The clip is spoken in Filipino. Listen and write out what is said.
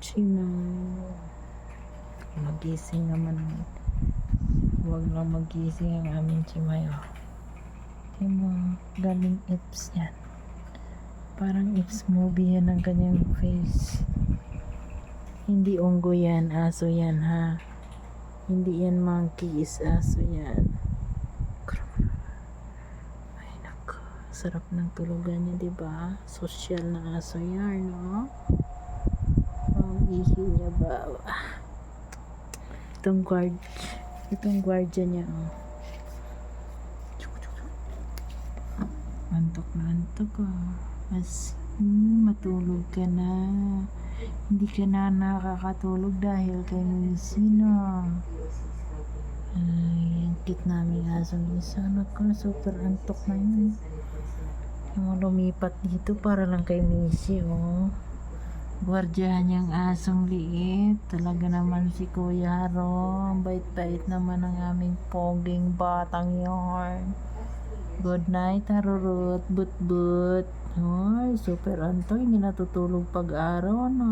Sino? Magising naman. Huwag lang magising ang aming Chimayo. Tingnan mo, galing Ips yan. Parang Ips movie yan ang kanyang face. Hindi unggo yan, aso yan ha. Hindi yan monkey, is aso yan. Ay nako, sarap ng tulugan niya, diba? Social na aso yan, no? Ang ihi niya ba? Itong guardia niya, oh. Antok na antok, oh. Matulog ka na. Hindi ka na nakakatulog dahil kay Sino. Ay, ang cute namin asong isa. Naku, super antok na yun. Yung lumipat dito para lang kay Missy, oh. Guardiyahan niyang asong liit. Talaga naman si Kuya Haro. Ang bait-bait naman ang aming poging batang yarn. Good night, Harurut. But. Ay, super antoy. Hindi natutulog pag-araw, no?